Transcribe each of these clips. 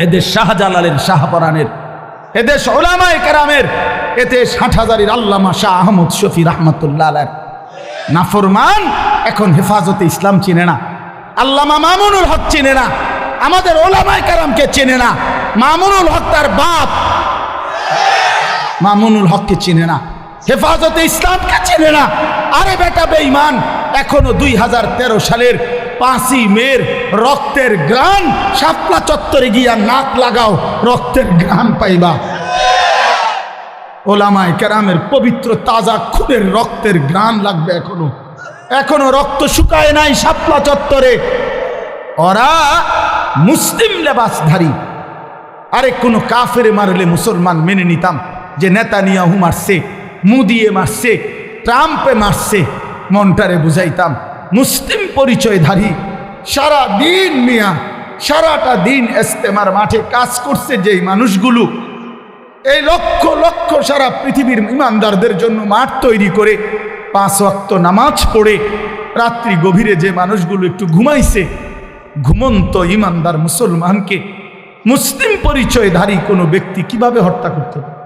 এদেশ শাহজালালের, শাহপরানের, এদেশ উলামায়ে কেরামের, এদেশ হাটহাজারীর আল্লামা শাহ আহমদ শফি রাহমাতুল্লাহ আলাইহির নাফরমান এখন হেফাজতে ইসলাম চিনে না, আল্লামা মামুনুল হক চিনে না, আমাদের উলামায়ে কেরামকে চিনে না, মামুনুল হক তার বাপ মামুনুল হককে চিনে না, হেফাজতে ইসলামকে চিনে না। আরে বেটা বেঈমান, এখনো 2013 সালের 5ই মের রক্তের গ্রান শাপলা চত্বরে গিয়া নাক লাগাও, রক্তের গ্রান পাইবা। ওলামায়ে কেরামের পবিত্র তাজা খুনের রক্তের গ্রান লাগবে। এখনো রক্ত শুকায় নাই শাপলা চত্বরে। ওরা মুসলিম লেবাসধারী। আরে কোনো কাফেরে মারলে মুসলমান মেনে নিতাম, যে নেতানিয়াহু মারছে, মুদিয়ে মারছে, ট্রাম্পে মারছে, মনটারে বুঝাইতাম। মুসলিম পরিচয়ধারী সারা দিন মিয়া, সারাটা দিন ইস্তেমার মাঠে কাজ করছে যেই মানুষগুলো, এই লক্ষ লক্ষ সারা পৃথিবীর ইমানদারদের জন্য মাঠ তৈরি করে 5 ওয়াক্ত নামাজ পড়ে রাত্রি গভীরে যে মানুষগুলো একটু ঘুমাইছে, ঘুমন্ত ইমানদার মুসলমানকে মুসলিম পরিচয়ধারী কোনো ব্যক্তি কিভাবে হত্যা করতে পারে?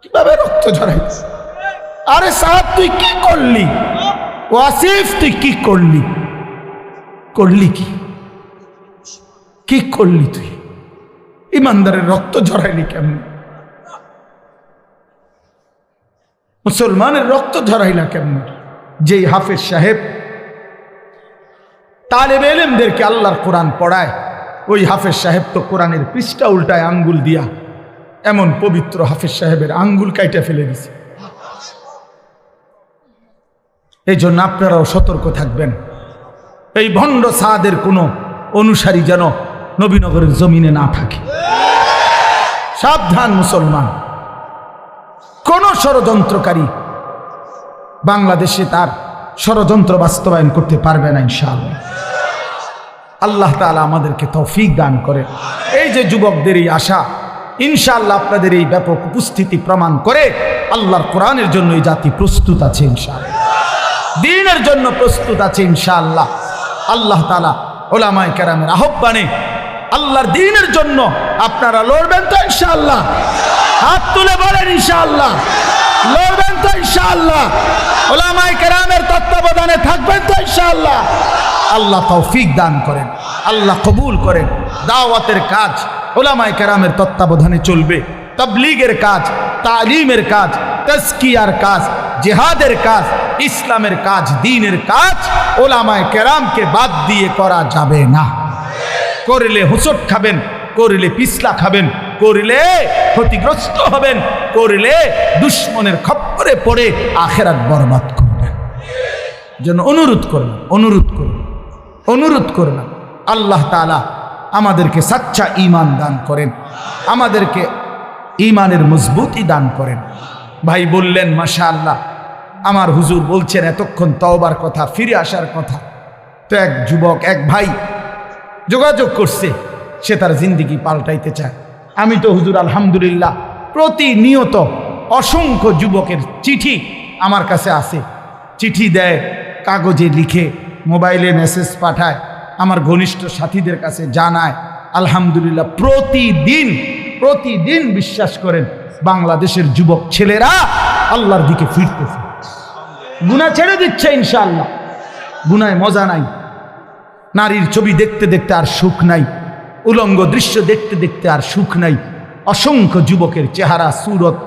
কিভাবে রক্ত ঝরাইছে? আরে সাহেব তুই কি করলি? ওয়াসিফ তুই কি করলি? করলি কি করলি? তুই ইমানদারের রক্ত ঝরাইলি কেমন? মুসলমানের রক্ত ঝরাইলা কেমন? যেই হাফেজ সাহেব তালেবে ইলমদেরকে আল্লাহর কোরআন পড়ায়, ওই হাফেজ সাহেব তো কোরআনের পৃষ্ঠা উল্টায় আঙ্গুল দিয়া, এমন পবিত্র হাফেজ সাহেবের আঙ্গুল কাইটা ফেলে দিছে। এই জন্য আপনারাও সতর্ক থাকবেন, এই ভণ্ড সাদের কোনো অনুসারী যেন নবীনগরের জমিনে না থাকে। সাবধান মুসলমান, কোন ষড়যন্ত্রকারী বাংলাদেশে তার ষড়যন্ত্র বাস্তবায়ন করতে পারবে না ইনশাআল্লাহ। আল্লাহ তাআলা আমাদেরকে তৌফিক দান করে। এই যে যুবকদের এই আশা, ইনশাআল্লাহ আপনাদের এই ব্যাপক উপস্থিতি প্রমাণ করে আল্লাহর কোরআনের জন্য এই জাতি প্রস্তুত আছে ইনশাআল্লাহ, দ্বীনের জন্য প্রস্তুত আছে ইনশাআল্লাহ। আল্লাহ তাআলা উলামায়ে কেরামের আহ্বানে আল্লাহর দ্বীনের জন্য আপনারা লড়বেন তো ইনশাআল্লাহ? হাত তুলে বলেন ইনশাআল্লাহ। লড়বেন তো ইনশাআল্লাহ? উলামায়ে কেরামের তত্ত্বাবধানে থাকবেন তো ইনশাআল্লাহ? আল্লাহ তৌফিক দান করেন, আল্লাহ কবুল করেন। দাওয়াতের কাজ উলামায়ে কেরামের তত্ত্বাবধানে চলবে, তাবলীগের কাজ, তালিমের কাজ, তাজকিয়ার কাজ, জিহাদের কাজ, ইসলামের কাজ, দ্বীনের কাজ উলামায়ে কেরামকে বাদ দিয়ে করা যাবে না। করলে হোঁচট খাবেন, করলে পিছলা খাবেন, করলে ক্ষতিগ্রস্ত হবেন, করলে দুশ্মনের খপ্পরে পড়ে আখিরাত বরবাদ করবেন। যেন অনুরোধ করবেন আল্লাহ তাআলা আমাদেরকে সাচ্চা ঈমান দান করেন, আমাদেরকে ঈমানের মজবুতি দান করেন। ভাই বললেন মাশাআল্লাহ, আমার হুজুর বলছেন এতক্ষণ তওবার কথা, ফিরে আসার কথা। তো এক যুবক, এক ভাই যোগাযোগ করছে, সে তার জিন্দেগি পাল্টাইতে চায়। আমি তো হুজুর আলহামদুলিল্লাহ প্রতিনিয়ত অসংখ্য যুবকের চিঠি আমার কাছে আসে, চিঠি দেয়, কাগজে লিখে, মোবাইলে মেসেজ পাঠায়, আমার ঘনিষ্ঠ সাথীদের কাছে জানায়। আলহামদুলিল্লাহ প্রতিদিন বিশ্বাস করেন বাংলাদেশের যুবক ছেলেরা আল্লাহর দিকে ফিরতেছে, গুনাহ ছেড়ে দিচ্ছে ইনশাআল্লাহ। গুনায় মজা নাই, নারীর ছবি দেখতে দেখতে আর সুখ নাই, উলঙ্গ দৃশ্য দেখতে দেখতে আর সুখ নাই। অসংখ্য যুবকের চেহারা, সুরত,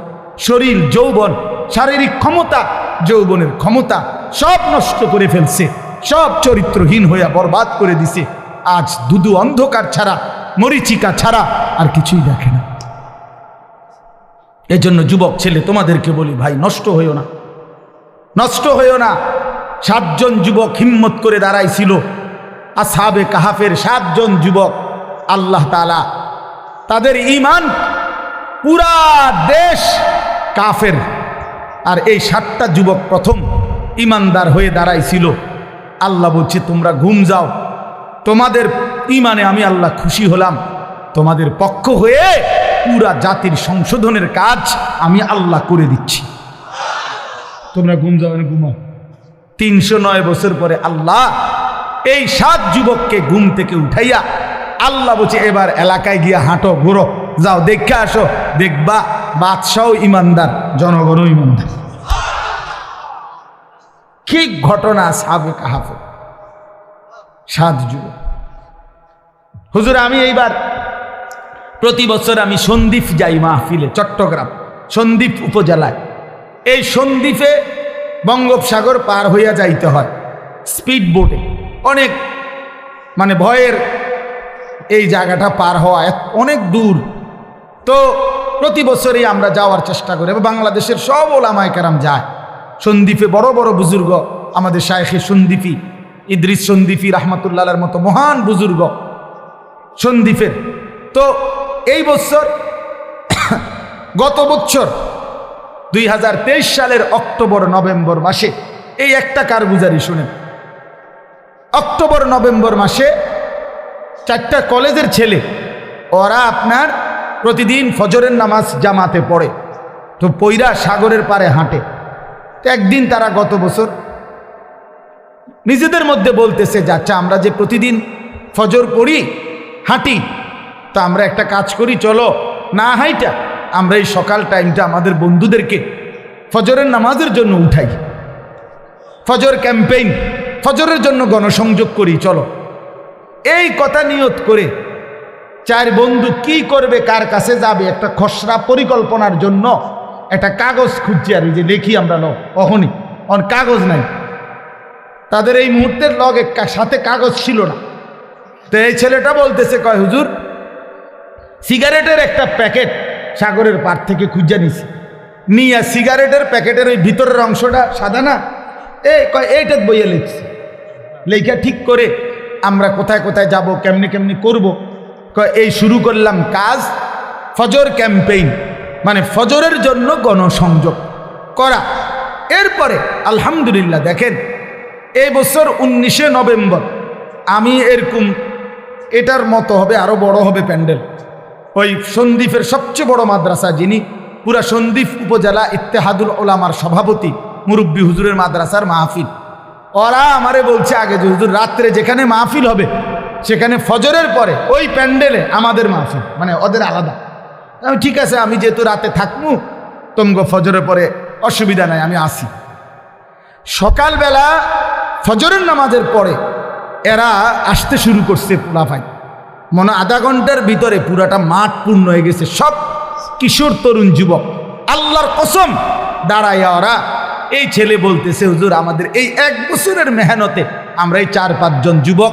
শরীর, যৌবন, শারীরিক ক্ষমতা, যৌবনের ক্ষমতা সব নষ্ট করে ফেলছে, সব চরিত্রহীন হইয়া বরবাদ করে দিছে। আজ দুদু অন্ধকার ছাড়া, মরিচিকা ছাড়া আর কিছুই দেখে না। এজন্য যুবক ছেলে তোমাদেরকে বলি, ভাই নষ্ট হইও না, নষ্ট হইও না। 7 জন যুবক হিম্মত করে দাঁড়াইছিল, আসহাবে কাহাফের 7 জন যুবক। আল্লাহ তাআলা তাদের ঈমান, পুরা দেশ কাফের, আর এই 7টা যুবক প্রথম ঈমানদার হয়ে দাঁড়াইছিল। আল্লাহ বলছে তোমরা ঘুম যাও, তোমাদের ঈমানে আমি আল্লাহ খুশি হলাম, তোমাদের পক্ষ হয়ে পুরা জাতির সংশোধনের কাজ আমি আল্লাহ করে দিচ্ছি। তোমরা ঘুম যাও, ঘুমাও। 309 বছর পরে আল্লাহ এই 7 যুবককে ঘুম থেকে উঠাইয়া আল্লাহ বলছে এবার এলাকায় গিয়ে হাঁটো ঘুরো, যাও দেখে আসো, দেখবা বাদশাও ইমানদার, জনগণও ইমানদার। কি ঘটনা সাহাবে কাহাফে 7 যুবক। হুজুর আমি এইবার প্রতি বছর আমি সন্দ্বীপ যাই মাহফিলে, চট্টগ্রাম সন্দ্বীপ উপজেলায়। এই সন্দ্বীপে বঙ্গোপসাগর পার হইয়া যাইতে হয় স্পিড বোটে, অনেক মানে ভয়ের এই জায়গাটা পার হওয়া অনেক দূর। তো প্রতি বছরই আমরা যাওয়ার চেষ্টা করি, এবং বাংলাদেশের সব ওলামায়ে কেরাম যায় সন্দ্বীপে। বড় বড় বুজুর্গ আমাদের শায়েখে সন্দ্বীপি ইদ্রিস সন্দ্বীপি রহমতুল্লাহর মতো মহান বুজুর্গ সন্দ্বীপের। তো এই বছর গত বছর 2023 সালের অক্টোবর নভেম্বর মাসে এই একটা কারগুজারি শুনেন। অক্টোবর নভেম্বর মাসে 4টা কলেজের ছেলে, ওরা আপনার প্রতিদিন ফজরের নামাজ জামাতে পড়ে, তো পইরা সাগরের পারে হাঁটে। তো একদিন তারা গত বছর নিজেদের মধ্যে বলতেছে যে আচ্ছা আমরা যে প্রতিদিন ফজর পড়ি হাঁটি, তো আমরা একটা কাজ করি, চলো না হাইটা আমরা এই সকাল টাইমটা আমাদের বন্ধুদেরকে ফজরের নামাজের জন্য উঠাই, ফজর ক্যাম্পেইন, ফজরের জন্য গণসংযোগ করি, চলো। এই কথা নিয়ত করে 4 বন্ধু কি করবে, কার কাছে যাবে, একটা খসড়া পরিকল্পনার জন্য একটা কাগজ খুঁজছি, আর এই যে লিখি আমরা অহনি কাগজ নাই তাদের, এই মুহূর্তের লগে সাথে কাগজ ছিল না। তো এই ছেলেটা বলতেছে, কয় হুজুর সিগারেটের একটা প্যাকেট সাগরের পার থেকে খুঁজে নিছি, নিয়ে সিগারেটের প্যাকেটের ওই ভিতরের অংশটা সাদা না, কয় এইটা বইয়ে লিখছি, লেখা ঠিক করে আমরা কোথায় কোথায় যাব, কেমনি কেমনি করব। কয় এই শুরু করলাম কাজ, ফজর ক্যাম্পেইন, মানে ফজরের জন্য গণসংযোগ করা। এরপরে আলহামদুলিল্লাহ দেখেন এই বছর 19শে নভেম্বর আমি এরকম এটার মতো হবে, আরো বড় হবে প্যান্ডেল, ওই সন্দ্বীপের সবচেয়ে বড় মাদ্রাসা, যিনি পুরা সন্দ্বীপ উপজেলা ইত্তেহাদুল ওলামার সভাপতি, মুরব্বী হুজুরের মাদ্রাসার মাহফিল, ওরা আমারে বলছে আগে যে হুজুর রাত্রে যেখানে মাহফিল হবে সেখানে ফজরের পরে ওই প্যান্ডেলে আমাদের মাহফিল, মানে ওদের আলাদা। আমি ঠিক আছে, আমি যেহেতু রাতে থাকবো তোমগো ফজরের পরে অসুবিধা নাই, আমি আসি। সকালবেলা ফজরের নামাজের পরে এরা আসতে শুরু করছে, পোলাপাই মনে আধা ঘন্টার ভিতরে পুরাটা মাঠ পূর্ণ হয়ে গেছে, সব কিশোর তরুণ যুবক। আল্লাহর কসম দাঁড়াইয়া ওরা, এই ছেলে বলতেছে হুজুর আমাদের এই 1 বছরের মেহনতে আমরা এই 4-5 জন যুবক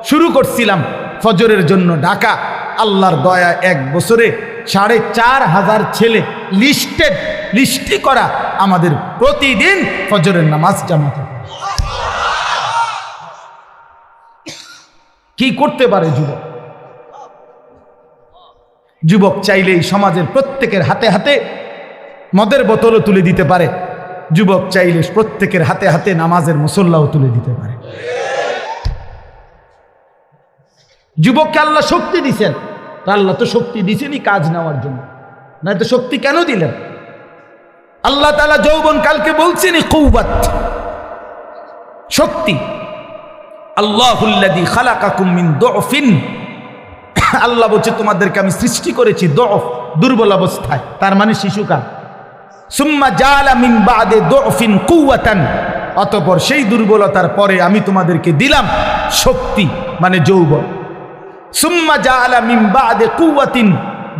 শুরু করছিলাম ফজরের জন্য ডাকা, আল্লাহর দয়া 1 বছরে 4,500 ছেলে লিস্টি করা আমাদের প্রতিদিন ফজরের নামাজ জামাতে। কি করতে পারে যুবক? যুবক চাইলে এই সমাজের প্রত্যেকের হাতে হাতে মদের বোতলও তুলে দিতে পারে, যুবক চাইলে প্রত্যেকের হাতে হাতে নামাজের মুসল্লাও তুলে দিতে পারে। যুবককে আল্লাহ শক্তি দিছেন, তা আল্লাহ তো শক্তি দিছেনই কাজ নেওয়ার জন্য, না তো শক্তি কেন দিলেন? আল্লাহ তাআলা যৌবন কালকে বলছেনই কুওয়াত, শক্তি। আল্লাহুল্লাযী খালাকাকুম মিন দুফিন, আল্লাহ বলছে তোমাদেরকে আমি সৃষ্টি করেছি দুফ, দুর্বল অবস্থায়, তার মানে শিশুকাল। সুম্মা জাআলা মিন বা'দে দুফিন কুওয়াতান, অতঃপর সেই দুর্বলতার পরে আমি তোমাদেরকে দিলাম শক্তি, মানে যৌবন। সুম্মা জাআলা মিন বা'দে কুওয়াতিন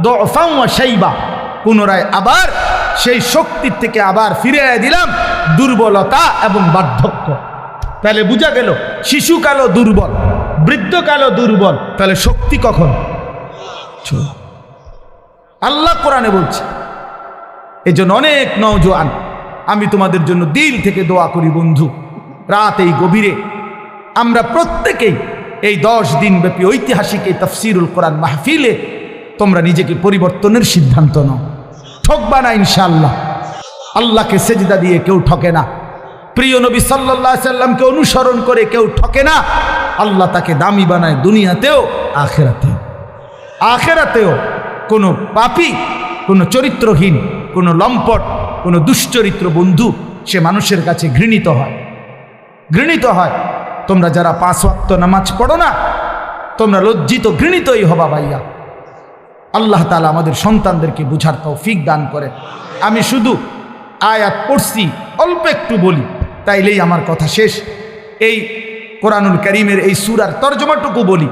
দুফান ওয়া শাইবা, পুনরায় আবার সেই শক্তির থেকে আবার ফিরে দিলাম দুর্বলতা এবং বার্ধক্য। তাহলে বোঝা গেল শিশুকালও দুর্বল, বৃদ্ধকালও দুর্বল, তাহলে শক্তি কখন? আল্লাহ কোরআনে বলছে। এই জন্য অনেক নওজোয়ান, আমি তোমাদের জন্য দিল থেকে দোয়া করি বন্ধু, রাত এই গভীরে আমরা প্রত্যেকেই এই 10 দিন ব্যাপী ঐতিহাসিক এই তাফসীরুল কোরআন মাহফিলে তোমরা নিজেকে পরিবর্তনের সিদ্ধান্ত নাও। ঠকবা না ইনশাআল্লাহ। আল্লাহকে সেজদা দিয়ে কেউ ঠকে না, প্রিয় নবী সাল্লাল্লাহু আলাইহি সাল্লামকে অনুসরণ করে কেউ ঠকে না। আল্লাহ তাকে দামি বানায় দুনিয়াতেও আখিরাতেও। আখিরাতেও কোনো পাপী, কোনো চরিত্রহীন, কোনো লম্পট, কোনো দুশ্চরিত্র বন্ধু সে মানুষের কাছে ঘৃণিত হয়, ঘৃণিত হয়। তোমরা যারা 5 ওয়াক্ত নামাজ পড়ো না, তোমরা লজ্জিত ঘৃণিতই হবা ভাইয়া। আল্লাহ তাআলা আমাদের সন্তানদেরকে বুঝার তৌফিক দান করে। আমি শুধু আয়াত পড়ছি, অল্প একটু বলি, তাইলেই আমার কথা শেষ। এই কোরআনুল কারীমের এই সূরার তর্জমাটুকু বলি।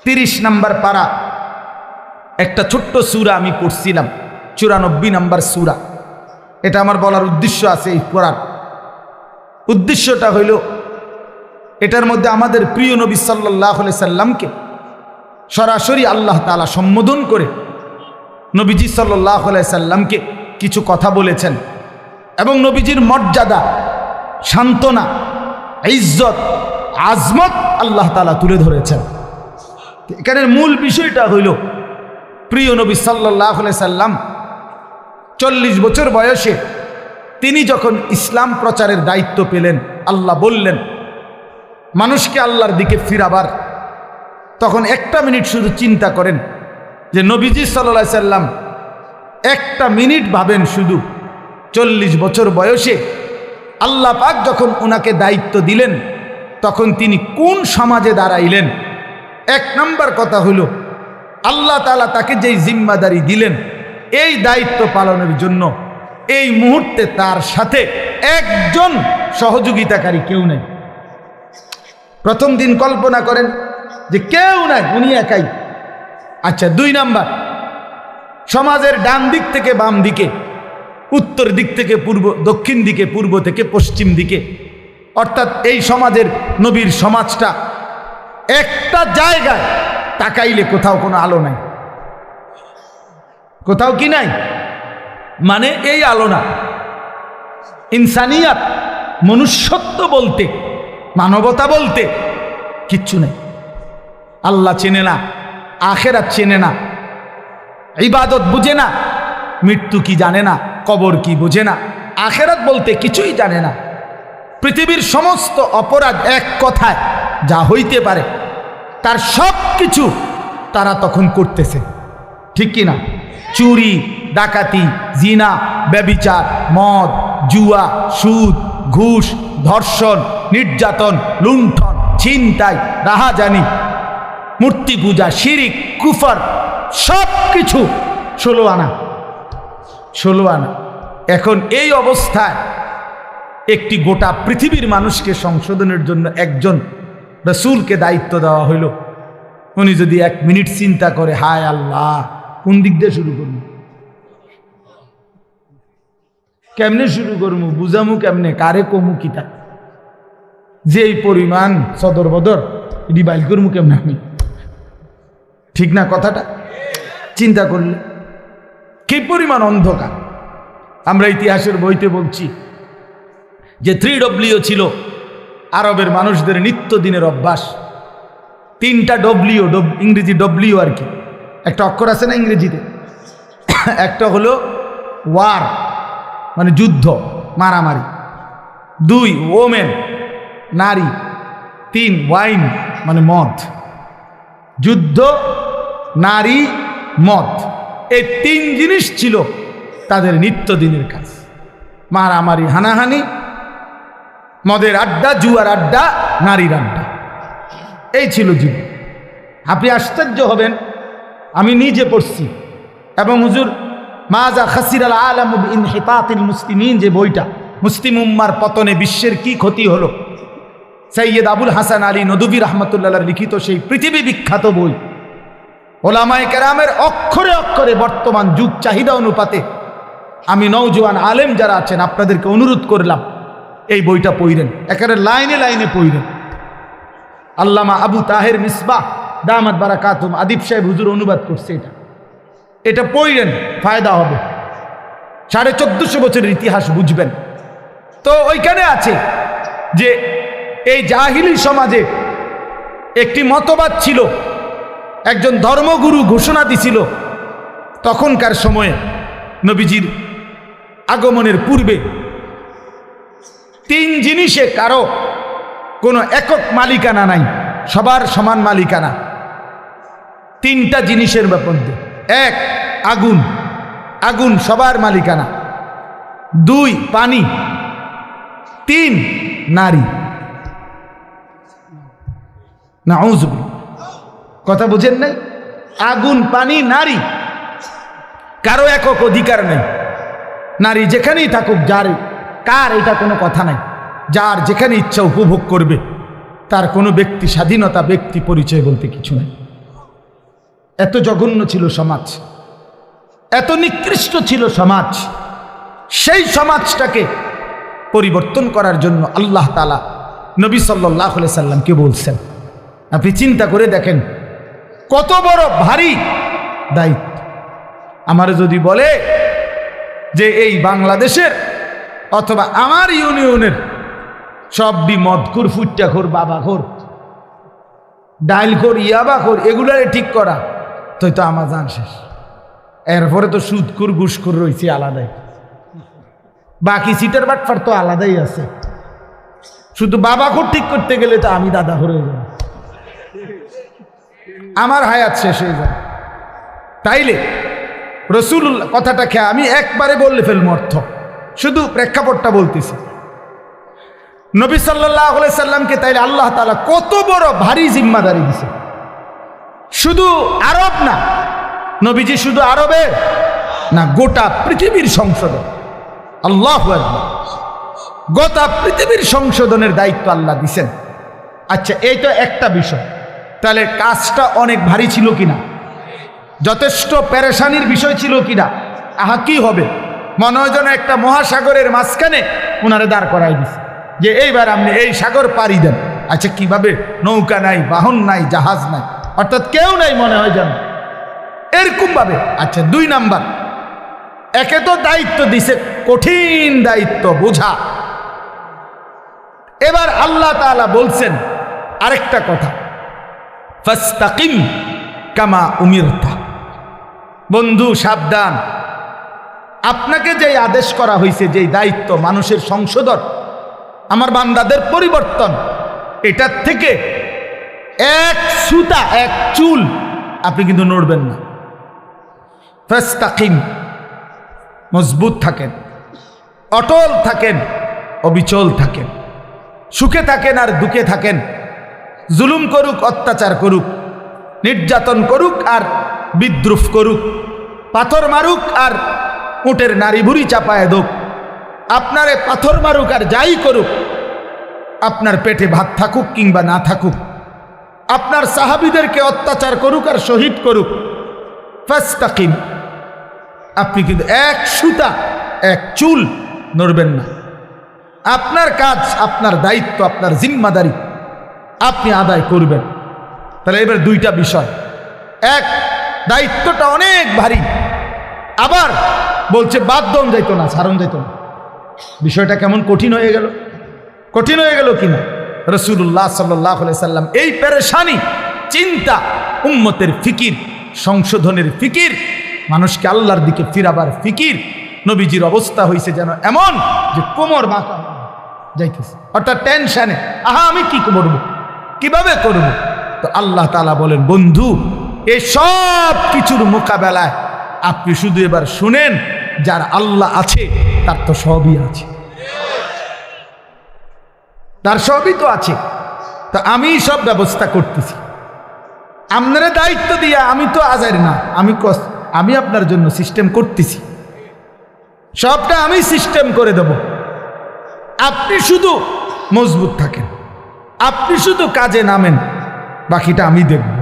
30 নম্বর পারা একটা ছোট্ট সূরা আমি পড়ছিলাম, 94 নম্বর সূরা। এটা আমার বলার উদ্দেশ্য আছে, এই পড়ার উদ্দেশ্যটা হইল এটার মধ্যে আমাদের প্রিয় নবী সাল্লাল্লাহু আলাইহি সাল্লামকে সরাসরি আল্লাহ তাআলা সম্বোধন করে নবীজি সাল্লাল্লাহু আলাইহি সাল্লামকে কিছু কথা বলেছেন এবং নবীজির মর্যাদা, সান্ত্বনা, ইজ্জত, আজমত আল্লাহ তাআলা তুলে ধরেছেন। এখানের মূল বিষয়টা হইল প্রিয় নবী সাল্লাল্লাহু আলাইহি সাল্লাম 40 বছর বয়সে তিনি যখন ইসলাম প্রচারের দায়িত্ব পেলেন, আল্লাহ বললেন মানুষকে আল্লাহর দিকে ফিরাবার, তখন একটা মিনিট শুধু চিন্তা করেন যে নবীজি সাল্লাল্লাহু আলাইহি সাল্লাম একটা মিনিট ভাবেন, শুধু 40 বছর বয়সে আল্লাহ পাক যখন ওনাকে দায়িত্ব দিলেন তখন তিনি কোন সমাজে দাঁড়াইলেন। এক নাম্বার কথা হলো আল্লাহ তাআলা তাকে যেই জিম্মাদারি দিলেন এই দায়িত্ব পালনের জন্য এই মুহূর্তে তার সাথে একজন সহযোগিতাকারী কেউ নেই। প্রথম দিন কল্পনা করেন যে কেউ নাই, উনি একাই। আচ্ছা, 2 নাম্বার, সমাজের ডান দিক থেকে বাম দিকে, উত্তর দিক থেকে পূর্ব, দক্ষিণ দিকে, পূর্ব থেকে পশ্চিম দিকে, অর্থাৎ এই সমাজের নবীর সমাজটা একটা জায়গায় তাকাইলে কোথাও কোনো আলো নাই, কোথাও কি নাই, মানে এই আলো না। ইনসানিয়াত, মনুষ্যত্ব বলতে, মানবতা বলতে কিচ্ছু নেই। আল্লাহ চেনে না, আখেরাত চেনে না, ইবাদত বুঝে না, মৃত্যু কি জানে না, কবর কি বুঝে না, আখেরাত বলতে কিছুই জানে না। পৃথিবীর সমস্ত অপরাধ এক কথায় যা হইতে পারে তার সব কিছু তারা তখন করতেছে, ঠিক কি না? চুরি, ডাকাতি, জিনা, ব্যভিচার, মদ, জুয়া, সুদ, ঘুষ, ধর্ষণ, নির্যাতন, লুণ্ঠন, ছিনতাই, রাহাজানি, মূর্তি পূজা, শিরিক, কুফর, সব কিছু 16 আনা। এখন এই অবস্থায় একটি গোটা পৃথিবীর মানুষকে সংশোধনের জন্য একজন রাসূলকে দায়িত্ব দেওয়া হইল। উনি যদি 1 মিনিট চিন্তা করে, হায় আল্লাহ, কোন দিক দিয়ে শুরু করবো, কেমনে শুরু করবো, বুঝামু কেমনে, কারে কমু কিতা, যেই পরিমাণ সদর বদর এটি বাইল করবো কেমনে আমি, ঠিক না কথাটা? চিন্তা করলে কি পরিমাণ অন্ধকার। আমরা ইতিহাসের বইতে বলছি যে 3W ছিল আরবের মানুষদের নিত্যদিনের অভ্যাস। 3টা ডব্লিউ, ইংরেজি ডব্লিউ আর কি, একটা অক্ষর আছে না ইংরেজিতে, একটা হলো ওয়ার মানে যুদ্ধ, মারামারি, 2 ওমেন নারী, 3 ওয়াইন মানে মদ। যুদ্ধ, নারী, মদ, এই 3 জিনিস ছিল তাদের নিত্যদিনের কাজ। মারামারি, হানাহানি, মদের আড্ডা, জুয়ার আড্ডা, নারীর আড্ডা, এই ছিল জীবন। আপনি আশ্চর্য হবেন, আমি নিজে পড়ছি এবং হুজুর মাজা খাসিরাল আলাম বিইনহিতাতিল মুসলিমিন যে বইটা, মুসলিম উম্মার পতনে বিশ্বের কি ক্ষতি হলো, সৈয়দ আবুল হাসান আলী নদভী রাহমাতুল্লাহর লিখিত সেই পৃথিবী বিখ্যাত বই। ওলামায়ে কেরামের অক্ষরে অক্ষরে বর্তমান যুগ চাহিদা অনুপাতে আমি নওজোয়ান আলেম যারা আছেন আপনাদেরকে অনুরোধ করলাম এই বইটা পড়েন, একেবারে লাইনে লাইনে পড়েন। আল্লামা আবু তাহের মিসবাহ দামাত বারাকাতুহুম আদিব সাহেব হুজুর অনুবাদ করছে, এটা পড়েন, ফায়দা হবে। 1450 বছরের ইতিহাস বুঝবেন। তো ওইখানে আছে যে এই জাহিলি সমাজে একটি মতবাদ ছিল, একজন ধর্মগুরু ঘোষণা দিছিল তখনকার সময়ে নবীজির আগমনের পূর্বে 3 জিনিসে কারো কোনো একক মালিকানা নাই, সবার সমান মালিকানা। 3টা জিনিসের মধ্যে, 1 আগুন, আগুন সবার মালিকানা, 2 পানি, 3 নারী। নাউযুবিল্লাহ, কথা বুঝেন নাই? আগুন, পানি, নারী, কারো একক অধিকার নেই। নারী যেখানেই থাকুক, যার কার এটা কোনো কথা নাই, যার যেখানে ইচ্ছা উপভোগ করবে, তার কোনো ব্যক্তি স্বাধীনতা, ব্যক্তি পরিচয় বলতে কিছু নেই। এত জঘন্য ছিল সমাজ, এত নিকৃষ্ট ছিল সমাজ। সেই সমাজটাকে পরিবর্তন করার জন্য আল্লাহ তাআলা নবী সাল্লাল্লাহু আলাইহি সাল্লামকে বলছেন। আপনি চিন্তা করে দেখেন কত বড় ভারী দায়িত্ব। আমার যদি বলে যে এই বাংলাদেশের অথবা আমার ইউনিয়নের সবই মদখোর, ফুট্টাখোর, বাবাখোর, ডাইলখোর, ইয়াবাখোর, এগুলারে ঠিক করা, তো আমার জান শেষ। এরপরে তো সুদখোর, ঘুষখোর রয়েছে আলাদাই, বাকি সিটার বাটফার তো আলাদাই আছে। শুধু বাবাখোর ঠিক করতে গেলে তো আমি দাদাখোর হয়ে যাব, আমার হায়াত শেষ হয়ে যাবে। তাইলে রাসূলুল্লাহ কথাটা খেয়ে আমি একবারে বললে ফেলবো অর্থ, শুধু প্রেক্ষাপটটা বলতেছি। নবী সাল্লাল্লাহু আলাইহি সাল্লামকে তাইলে আল্লাহ তাআলা কত বড় ভারী জিম্মাদারি দিয়েছে। শুধু আরব না, নবীজি শুধু আরবে না, গোটা পৃথিবীর সংশোধন। আল্লাহু আকবার, গোটা পৃথিবীর সংশোধনের দায়িত্ব আল্লাহ দিছেন। আচ্ছা, এই তো একটা বিষয়। তাহলে কাজটা অনেক ভারী ছিল কিনা, যথেষ্ট পেরেশানির বিষয় ছিল কিনা? আহা, কি হবে, মনে হয় যেন একটা মহাসাগরের মাঝখানে ওনারে দাঁড় করাই দিছে যে এইবার আপনি এই সাগর পাড়ি দেন। আচ্ছা, কিভাবে? নৌকা নাই, বাহন নাই, জাহাজ নাই, অর্থাৎ কেউ নাই, মনে হয় যেন এরকম ভাবে। আচ্ছা, 2 নাম্বার, একে তো দায়িত্ব দিছে, কঠিন দায়িত্ব বোঝা। এবার আল্লাহ তাআলা বলছেন আরেকটা কথা, ফাস্তাকিম কামা উমিরতা। বন্ধু সাবধান, আপনাকে যেই আদেশ করা হয়েছে, যেই দায়িত্ব মানুষের সংশোধন, আমার বান্দাদের পরিবর্তন, এটার থেকে এক সুতা, এক চুল আপনি কিন্তু নড়বেন না। ফাস্তাকিম, মজবুত থাকেন, অটল থাকেন, অবিচল থাকেন, সুখে থাকেন আর দুঃখে থাকেন, জুলুম করুক, অত্যাচার করুক, নির্যাতন করুক আর বিদ্রুপ করুক, পাথর মারুক আর উটের নারী ভুড়ি চাপায় দোক, আপনারে পাথর মারুক আর যাই করুক, আপনার পেটে ভাত থাকুক কিংবা না থাকুক, আপনার সাহাবীদেরকে অত্যাচার করুক আর শহীদ করুক, ফাস্তাকিম, আপনি কিন্তু এক সুতা, এক চুল নড়বেন না। আপনার কাজ, আপনার দায়িত্ব, আপনার জিম্মাদারি আপনি আদায় করবেন। তাহলে এবার 2টা বিষয়, এক, দায়িত্বটা অনেক ভারী, আবার বলছে বাদন যাইত না, ছাড়ন যাইত না। বিষয়টা কেমন কঠিন হয়ে গেল, কঠিন হয়ে গেল কিনা? রাসূলুল্লাহ সাল্লাল্লাহু আলাইহি সাল্লাম এই পেরেশানি, চিন্তা, উম্মতের ফিকির, সংশোধনের ফিকির, মানুষকে আল্লাহর দিকে ফিরাবার ফিকির, নবীজির অবস্থা হয়েছে যেন এমন যে কোমর বাঁকা যাইতেছে, অর্থাৎ টেনশনে, আহা আমি কি করব, কিভাবে করব? তো আল্লাহ তাআলা বলেন, বন্ধু এই সব কিছুর মোকাবেলায় আপনি শুধু এবার শুনেন, যার আল্লাহ আছে তার তো সবই আছে, তার সবই তো আছে। তো আমি সব ব্যবস্থা করতেছি, আপনারা দায়িত্ব দিয়া, আমি তো আজার না, আমি আপনার জন্য সিস্টেম করতেছি, সবটা আমি সিস্টেম করে দেব। আপনি শুধু মজবুত থাকেন, আপনি শুধু কাজে নামেন, বাকিটা আমি দেখব।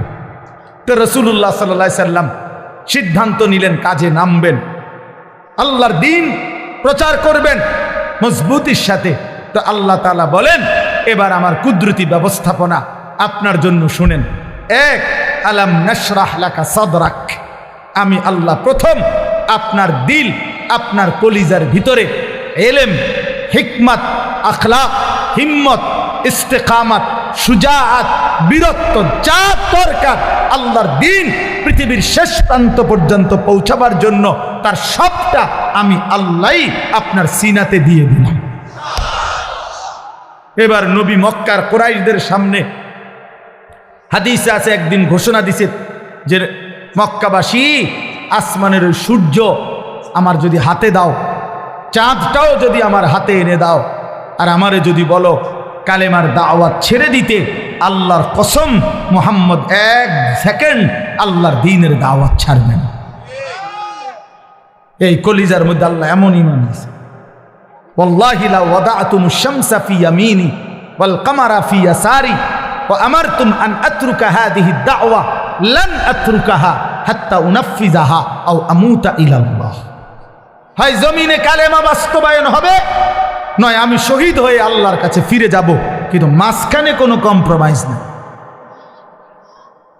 তো রাসূলুল্লাহ সাল্লাল্লাহু আলাইহি সাল্লাম সিদ্ধান্ত নিলেন কাজে নামবেন, আল্লাহর দ্বীন প্রচার করবেন মজবুতির সাথে। তো আল্লাহ তাআলা বলেন, এবার আমার কুদরতি ব্যবস্থাপনা আপনার জন্য শুনেন। এক, আলাম নাশরাহ লাকা সাদরাক, আমি আল্লাহ প্রথম আপনার দিল, আপনার কলিজার ভিতরে ইলম, হিকমত, আখলাক, হিম্মত, ইস্তেকামত, সুজাআত, বীরত্ব, যা দরকার আল্লাহর দ্বীন পৃথিবীর শেষ প্রান্ত পর্যন্ত পৌঁছাবার জন্য, তার সবটা আমি আল্লাহই আপনার সিনাতে দিয়ে দিলাম। এবার নবী মক্কার কুরাইশদের সামনে, হাদিসে আছে, একদিন ঘোষণা দিছে যে মক্কাবাসী, আসমানের ওই সূর্য আমার যদি হাতে দাও, চাঁদটাও যদি আমার হাতে এনে দাও, আর আমারে যদি বলো কালেমার দাওয়াত ছেড়ে দিতে, আল্লাহর কসম মুহাম্মদ 1 সেকেন্ড আল্লাহর দ্বীনের দাওয়াত ছাড়বেন। এই কলিজার মধ্যে আল্লাহ এমন ঈমান দিয়েছে, ওয়াল্লাহি লা ওয়াদাতুমুশ শামসা ফি ইয়ামিনি ওয়াল কামারা ফি ইয়াসারি ওয়া আমারতুম আন আতরুকা হাদিহি দাওয়া লান আতরুকাহা হাত্তা উনাফিজাহা আও আমুতা ইলাল্লাহ। হয় জমিনে কালেমা বাস্তবায়ন হবে, নয় আমি শহীদ হয়ে আল্লাহর কাছে ফিরে যাব, কিন্তু মাঝখানে কোনো কম্প্রোমাইজ নেই,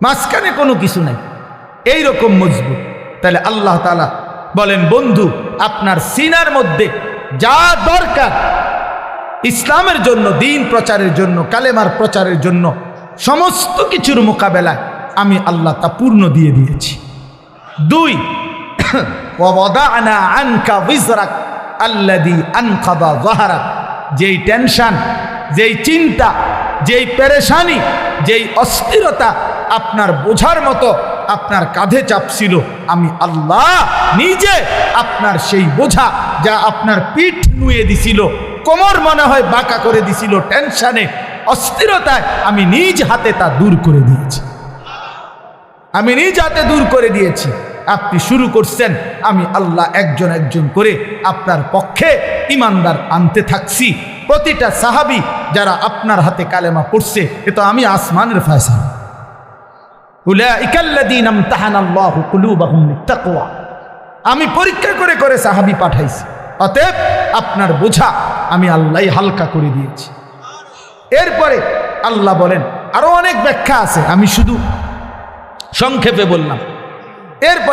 মাঝখানে কোনো কিছু নাই, এইরকম মজবুত। তাহলে আল্লাহ তাআলা বলেন, বন্ধু আপনার সিনার মধ্যে যা দরকার ইসলামের জন্য, দ্বীন প্রচারের জন্য, কালেমার প্রচারের জন্য, সমস্ত কিছুর মোকাবেলায় আমি আল্লাহ তা পূর্ণ দিয়ে দিয়েছি। 2 ওয়াদানা আনকা বিজরাক আল্লাযী আনকাদা যাহরাক, যেই টেনশন, যেই চিন্তা, যেই পেরেশানি, যেই অস্থিরতা আপনার বোঝার মতো আপনার কাঁধে চাপছিল, আমি আল্লাহ নিজে আপনার সেই বোঝা যা আপনার পিঠ নুয়ে দিছিল, কোমর মনে হয় বাঁকা করে দিছিল, টেনশনে অস্থিরতায় আমি নিজ হাতে তা দূর করে দিয়েছি, আমি নিজ হাতে দূর করে দিয়েছি। আপনি শুরু করছেন, আমি আল্লাহ একজন একজন করে আপনার পক্ষে ইমানদার আনতে থাকছি। প্রতিটা সাহাবী যারা আপনার হাতে কালেমা পড়ছে, এ তো আমি আসমানের ফয়সালা। উলাইকাল্লাযীনা ইমতাহানাল্লাহু কুলুবাহুম লিত্তাকওয়া, আমি পরীক্ষা করে করে সাহাবী পাঠাইছি, অতএব আপনার বোঝা আমি আল্লাহই হালকা করে দিয়েছি। এরপরে আল্লাহ বলেন, আরো অনেক ব্যাখ্যা আছে, আমি শুধু সংক্ষেপে বললাম। এরপর